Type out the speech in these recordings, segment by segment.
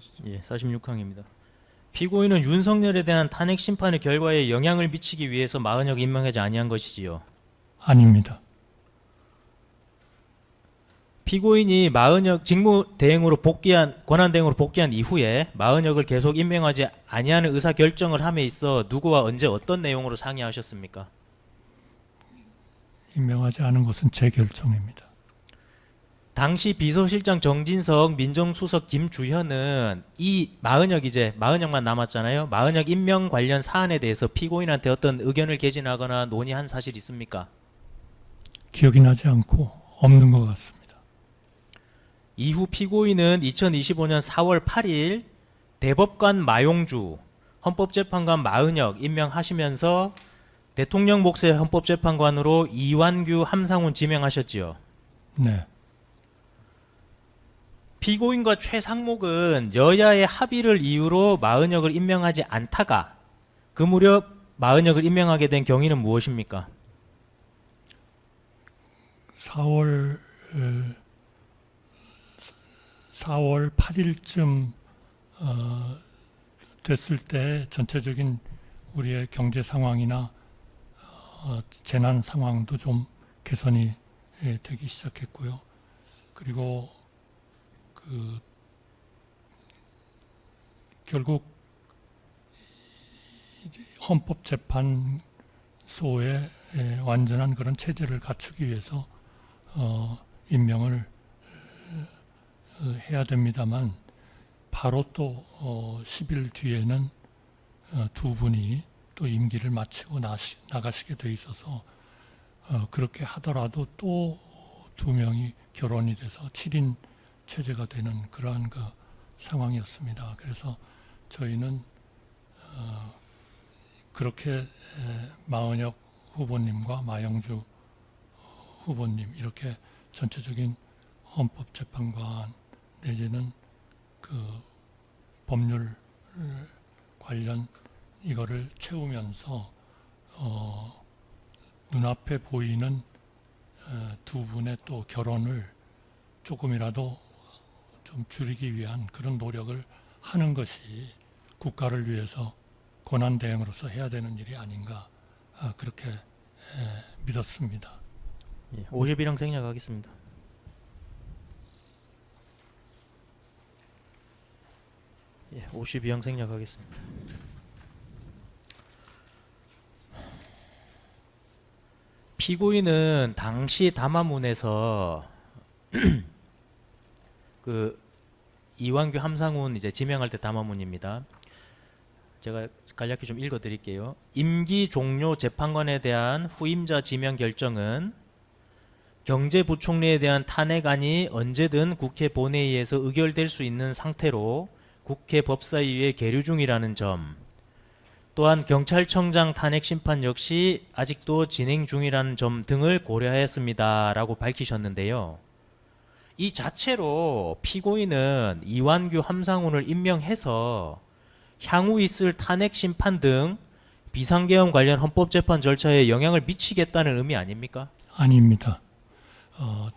하시죠. 예, 46항입니다. 피고인은 윤석열에 대한 탄핵 심판의 결과에 영향을 미치기 위해서 마은혁 임명하지 아니한 것이지요. 아닙니다. 피고인이 마은혁 직무대행으로 복귀한 권한대행으로 복귀한 이후에 마은혁을 계속 임명하지 아니하는 의사 결정을 함에 있어 누구와 언제 어떤 내용으로 상의하셨습니까? 임명하지 않은 것은 제 결정입니다. 당시 비서실장 정진석, 민정수석 김주현은 이 마은혁만 남았잖아요. 마은혁 임명 관련 사안에 대해서 피고인한테 어떤 의견을 개진하거나 논의한 사실 있습니까? 기억이 나지 않고 없는 것 같습니다. 이후 피고인은 2025년 4월 8일 대법관 마용주, 헌법재판관 마은혁 임명하시면서 대통령 몫의 헌법재판관으로 이완규, 함상훈 지명하셨지요. 네. 피고인과 최상목은 여야의 합의를 이유로 마은혁을 임명하지 않다가 그 무렵 마은혁을 임명하게 된 경위는 무엇입니까? 4월 8일쯤 됐을 때 전체적인 우리의 경제 상황이나 재난 상황도 좀 개선이 되기 시작했고요. 그리고 결국 헌법재판소의 완전한 그런 체제를 갖추기 위해서 임명을 해야 됩니다만 바로 또 10일 뒤에는 두 분이 또 임기를 마치고 나가시게 돼 있어서 그렇게 하더라도 또 두 명이 결혼이 돼서 7인 체제가 되는 그러한 그 상황이었습니다. 그래서 저희는 그렇게 마은혁 후보님과 마영주 후보님 이렇게 전체적인 헌법재판관 내지는 그 법률 관련 이거를 채우면서 눈앞에 보이는 두 분의 또 결혼을 조금이라도 좀 줄이기 위한 그런 노력을 하는 것이 국가를 위해서 권한대행으로서 해야 되는 일이 아닌가 그렇게 믿었습니다. 예, 51형 생략하겠습니다. 예, 52형 생략하겠습니다. 피고인은 당시 담화문에서 그 이완규, 함상훈 이제 지명할 때 담화문입니다. 제가 간략히 좀 읽어드릴게요. 임기 종료 재판관에 대한 후임자 지명 결정은 경제부총리에 대한 탄핵안이 언제든 국회 본회의에서 의결될 수 있는 상태로 국회 법사위에 계류 중이라는 점, 또한 경찰청장 탄핵 심판 역시 아직도 진행 중이라는 점 등을 고려하였습니다 라고 밝히셨는데요. 이 자체로 피고인은 이완규, 함상훈을 임명해서 향후 있을 탄핵 심판 등 비상계엄 관련 헌법재판 절차에 영향을 미치겠다는 의미 아닙니까? 아닙니다.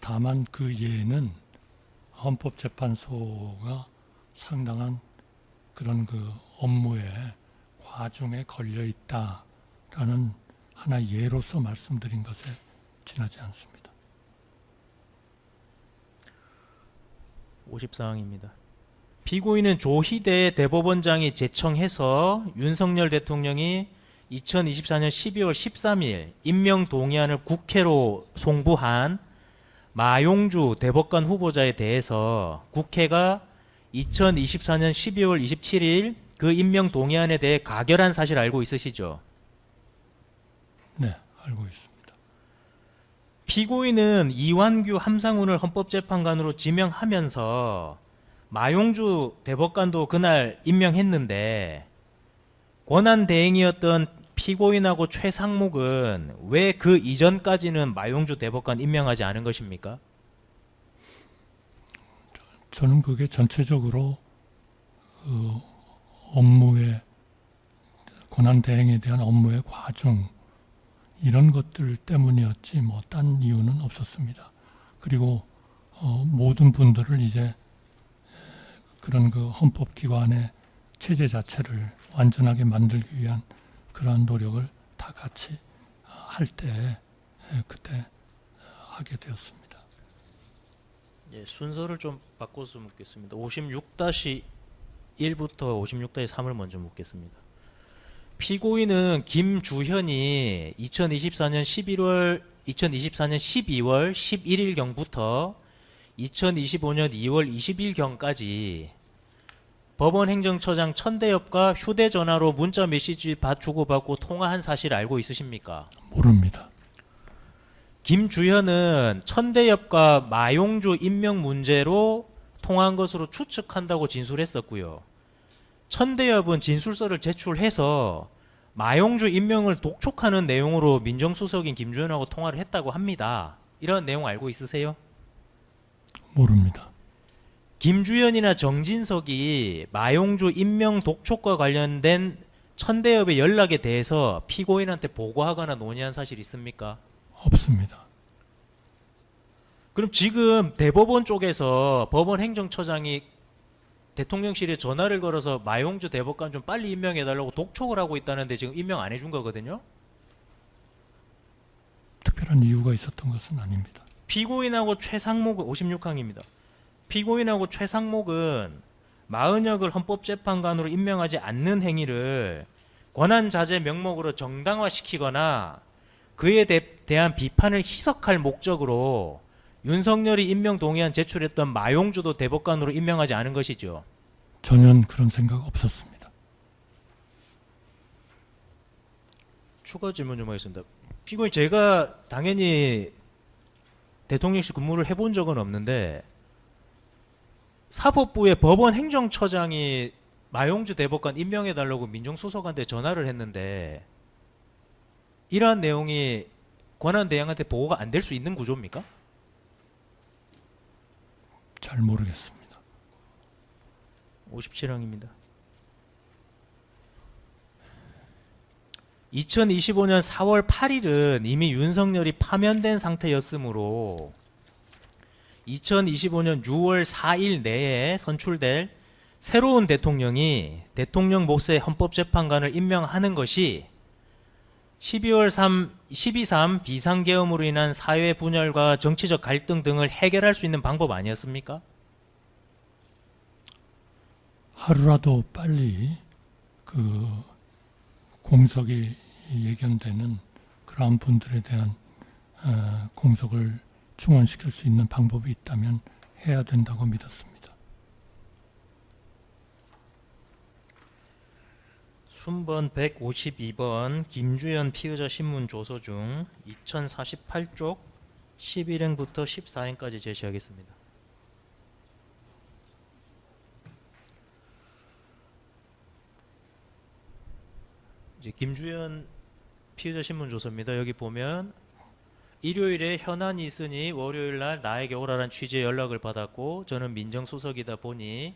다만 그 예는 헌법재판소가 상당한 그런 그 업무에 과중에 걸려 있다라는 하나의 예로서 말씀드린 것에 지나지 않습니다. 54항입니다. 피고인은 조희대 대법원장이 제청해서 윤석열 대통령이 2024년 12월 13일 임명 동의안을 국회로 송부한 마용주 대법관 후보자에 대해서 국회가 2024년 12월 27일 그 임명 동의안에 대해 가결한 사실 알고 있으시죠? 네, 알고 있습니다. 피고인은 이완규, 함상훈을 헌법재판관으로 지명하면서 마용주 대법관도 그날 임명했는데 권한대행이었던 피고인하고 최상목은 왜 그 이전까지는 마용주 대법관 임명하지 않은 것입니까? 저는 그게 전체적으로 그 업무의 권한대행에 대한 업무의 과중 이런 것들 때문이었지 뭐 딴 이유는 없었습니다. 그리고 모든 분들을 이제 그런 그 헌법기관의 체제 자체를 완전하게 만들기 위한 그러한 노력을 다 같이 할 때 그때 하게 되었습니다. 예, 순서를 좀 바꿔서 묻겠습니다. 56-1부터 56-3을 먼저 묻겠습니다. 피고인은 김주현이 2024년 12월 11일경부터 2025년 2월 20일경까지 법원 행정처장 천대엽과 휴대전화로 문자 메시지 주고받고 통화한 사실 알고 있으십니까? 모릅니다. 김주현은 천대엽과 마용주 임명 문제로 통화한 것으로 추측한다고 진술했었고요. 천대엽은 진술서를 제출해서 마용주 임명을 독촉하는 내용으로 민정수석인 김주현하고 통화를 했다고 합니다. 이런 내용 알고 있으세요? 모릅니다. 김주현이나 정진석이 마용주 임명 독촉과 관련된 천대엽의 연락에 대해서 피고인한테 보고하거나 논의한 사실 있습니까? 없습니다. 그럼 지금 대법원 쪽에서 법원 행정처장이 대통령실에 전화를 걸어서 마용주 대법관 좀 빨리 임명해달라고 독촉을 하고 있다는데 지금 임명 안 해준 거거든요. 특별한 이유가 있었던 것은 아닙니다. 피고인하고 최상목은 56항입니다. 피고인하고 최상목은 마은혁을 헌법재판관으로 임명하지 않는 행위를 권한자제 명목으로 정당화시키거나 그에 대한 비판을 희석할 목적으로 윤석열이 임명 동의안 제출했던 마용주도 대법관으로 임명하지 않은 것이죠. 전혀 그런 생각 없었습니다. 추가 질문 좀 하겠습니다. 피고인 제가 당연히 대통령실 근무를 해본 적은 없는데 사법부의 법원 행정처장이 마용주 대법관 임명해달라고 민정수석한테 전화를 했는데 이러한 내용이 권한대행한테 보고가 안 될 수 있는 구조입니까? 잘 모르겠습니다. 57항입니다. 2025년 4월 8일은 이미 윤석열이 파면된 상태였으므로 2025년 6월 4일 내에 선출될 새로운 대통령이 대통령 몫의 헌법재판관을 임명하는 것이 12.3 비상계엄으로 인한 사회 분열과 정치적 갈등 등을 해결할 수 있는 방법 아니었습니까? 하루라도 빨리 그 공석이 예견되는 그러한 분들에 대한 공석을 충원시킬 수 있는 방법이 있다면 해야 된다고 믿었습니다. 순번 152번 김주현 피의자 신문 조서 중 2048쪽 11행부터 14행까지 제시하겠습니다. 이제 김주현 피의자 신문 조서입니다. 여기 보면 일요일에 현안이 있으니 월요일 날 나에게 오라는 취지의 연락을 받았고 저는 민정수석이다 보니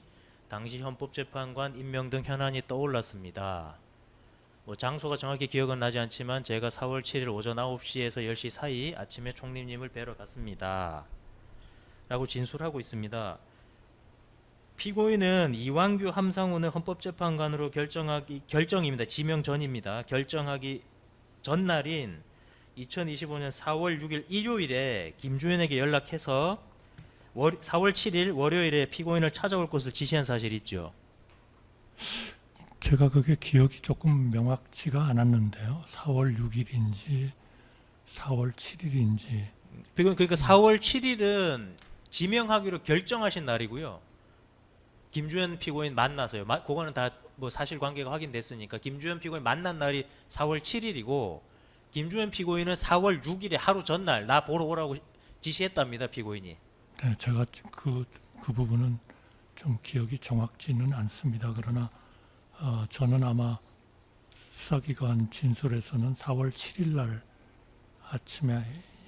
당시 헌법재판관 임명 등 현안이 떠올랐습니다. 장소가 정확히 기억은 나지 않지만 제가 4월 7일 오전 9시에서 10시 사이 아침에 총리님을 뵈러 갔습니다. 라고 진술하고 있습니다. 피고인은 이완규 함상훈을 헌법재판관으로 결정입니다. 지명 전입니다. 결정하기 전날인 2025년 4월 6일 일요일에 김주현에게 연락해서 4월 7일 월요일에 피고인을 찾아올 것을 지시한 사실이 있죠. 제가 그게 기억이 조금 명확치가 않았는데요. 4월 6일인지 4월 7일인지. 그러니까 4월 7일은 지명하기로 결정하신 날이고요. 김주현 피고인 만나서요. 그거는 다 뭐 사실관계가 확인됐으니까 김주현 피고인 만난 날이 4월 7일이고 김주현 피고인은 4월 6일에 하루 전날 나 보러 오라고 지시했답니다. 피고인이. 네, 제가 그 부분은 좀 기억이 정확지는 않습니다. 그러나 저는 아마 수사기관 진술에서는 4월 7일 날 아침에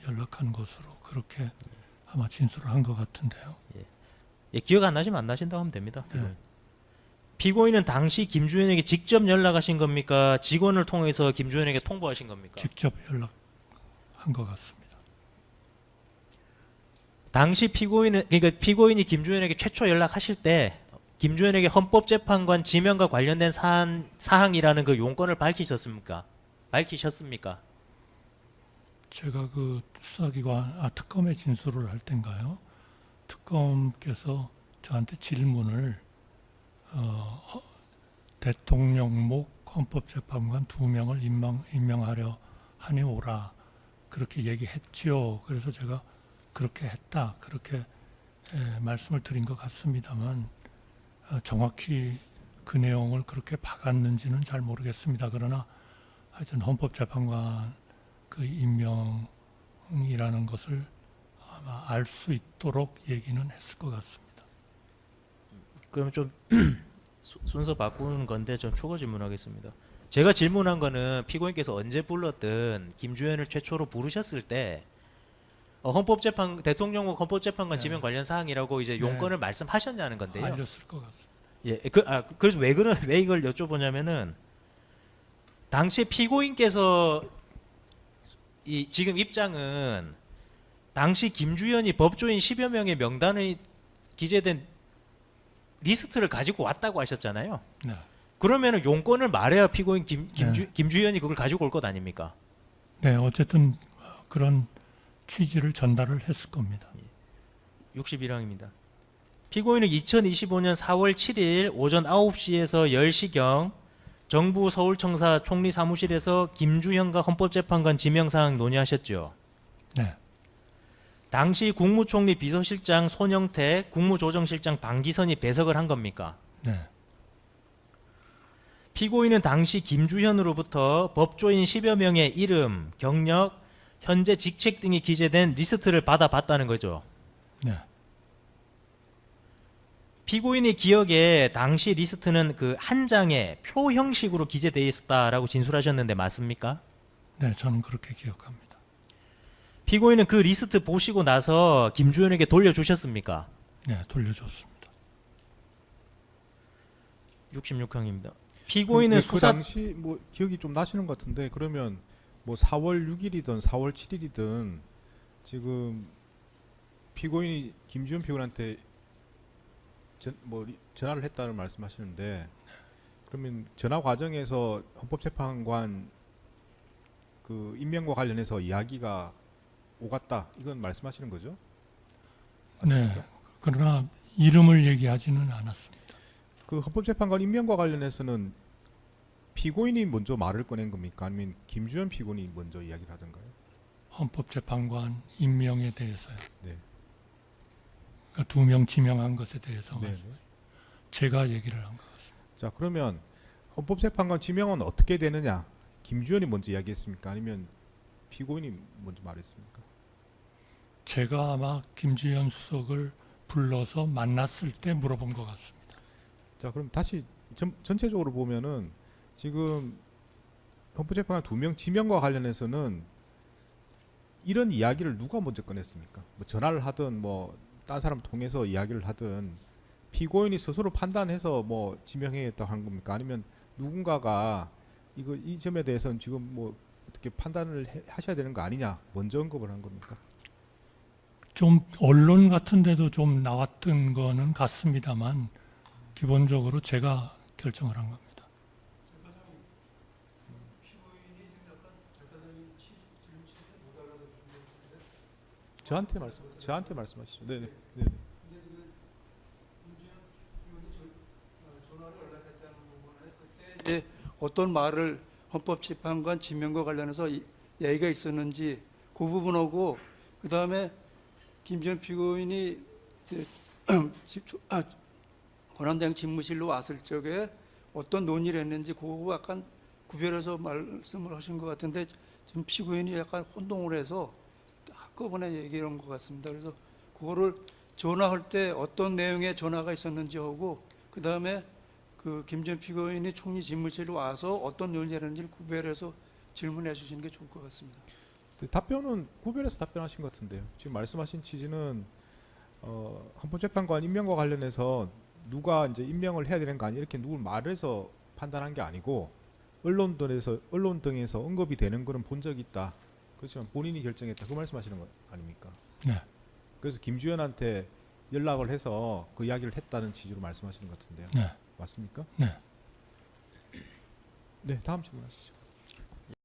연락한 것으로 그렇게 아마 진술을 한 것 같은데요. 예, 기억 안 나시면 안 나신다고 하면 됩니다. 네. 피고인은 당시 김주현에게 직접 연락하신 겁니까? 직원을 통해서 김주현에게 통보하신 겁니까? 직접 연락한 것 같습니다. 당시 피고인이 김주현에게 최초 연락하실 때 김주현에게 헌법재판관 지명과 관련된 사항이라는 그 용건을 밝히셨습니까? 제가 그 수사기관 특검에 진술을 할 땐가요? 특검께서 저한테 질문을 대통령목 헌법재판관 2명을 임명하려 하니 오라 그렇게 얘기했지요. 그래서 제가 그렇게 했다 그렇게 말씀을 드린 것 같습니다만 정확히 그 내용을 그렇게 박았는지는 잘 모르겠습니다. 그러나 하여튼 헌법재판관 그 임명이라는 것을 아마 알 수 있도록 얘기는 했을 것 같습니다. 그럼 좀 순서 바꾸는 건데 좀 추가 질문하겠습니다. 제가 질문한 거는 피고인께서 언제 불렀든 김주현을 최초로 부르셨을 때 대통령국 헌법재판관 네. 지명 관련 사항이라고 이제 네. 용건을 말씀하셨냐는 건데요. 알렸을 것 같습니다. 예, 그래서 왜 이걸 여쭤보냐면은 당시 피고인께서 지금 입장은 당시 김주현이 법조인 10여 명의 명단에 기재된 리스트를 가지고 왔다고 하셨잖아요. 네. 그러면은 용건을 말해야 피고인 네. 김주현이 그걸 가지고 올 것 아닙니까? 네, 어쨌든 그런 취지를 전달을 했을 겁니다. 61항입니다. 피고인은 2025년 4월 7일 오전 9시에서 10시경 정부 서울청사 총리 사무실에서 김주현과 헌법재판관 지명사항 논의하셨죠. 네, 당시 국무총리 비서실장 손영태, 국무조정실장 방기선이 배석을 한 겁니까? 네, 피고인은 당시 김주현으로부터 법조인 10여 명의 이름, 경력, 현재 직책 등이 기재된 리스트를 받아봤다는 거죠. 네, 피고인의 기억에 당시 리스트는 그 한 장에 표 형식으로 기재되어 있었다라고 진술하셨는데 맞습니까? 네, 저는 그렇게 기억합니다. 피고인은 그 리스트 보시고 나서 김주현에게 돌려주셨습니까? 네, 돌려줬습니다. 66항입니다. 피고인은 그 수사 당시 뭐 기억이 좀 나시는 것 같은데 그러면 뭐 4월 6일이든 4월 7일이든 지금 피고인이 김주현 피고인한테 전화를 했다는 말씀하시는데 그러면 전화 과정에서 헌법재판관 그 임명과 관련해서 이야기가 오갔다 이건 말씀하시는 거죠? 맞습니까? 네, 그러나 이름을 얘기하지는 않았습니다. 그 헌법재판관 임명과 관련해서는 피고인이 먼저 말을 꺼낸 겁니까? 아니면 김주현 피고인이 먼저 이야기를 하던가요? 헌법재판관 임명에 대해서요. 네. 그러니까 2명 지명한 것에 대해서 네. 제가 얘기를 한 것 같습니다. 자 그러면 헌법재판관 지명은 어떻게 되느냐? 김주현이 먼저 이야기했습니까? 아니면 피고인이 먼저 말했습니까? 제가 아마 김주현 수석을 불러서 만났을 때 물어본 것 같습니다. 자 그럼 다시 전체적으로 보면은 지금 헌법재판관 2명 지명과 관련해서는 이런 이야기를 누가 먼저 꺼냈습니까? 뭐 전화를 하든 뭐 딴 사람 통해서 이야기를 하든 피고인이 스스로 판단해서 뭐 지명해야겠다 한 겁니까? 아니면 누군가가 이 점에 대해서는 지금 뭐 어떻게 판단을 하셔야 되는 거 아니냐 먼저 언급을 한 겁니까? 좀 언론 같은 데도 좀 나왔던 거는 같습니다만 기본적으로 제가 결정을 한 겁니다. 저한테 말씀하시죠. 네네. 네네. 이제 어떤 말을 헌법재판관 지명과 관련해서 얘기가 있었는지 그 부분하고 그 다음에 김주현 피고인이 이제 권한대행 집무실로 왔을 적에 어떤 논의를 했는지 그거 약간 구별해서 말씀을 하신 것 같은데 지금 피고인이 약간 혼동을 해서 한꺼번에 얘기한 것 같습니다. 그래서 그거를 전화할 때 어떤 내용의 전화가 있었는지 하고 그 다음에 그 김주현 피고인이 총리 집무실로 와서 어떤 논의를 했는지를 구별해서 질문해 주시는 게 좋을 것 같습니다. 답변은 구별해서 답변하신 것 같은데요. 지금 말씀하신 취지는 헌법재판관 임명과 관련해서 누가 이제 임명을 해야 되는 거 아니 이렇게 누굴 말해서 판단한 게 아니고 언론 등에서 언급이 되는 거는 본 적이 있다. 그렇지만 본인이 결정했다. 그 말씀하시는 거 아닙니까? 네, 그래서 김주현한테 연락을 해서 그 이야기를 했다는 취지로 말씀하시는 것 같은데요. 네. 맞습니까? 네. 네, 다음 질문하시죠.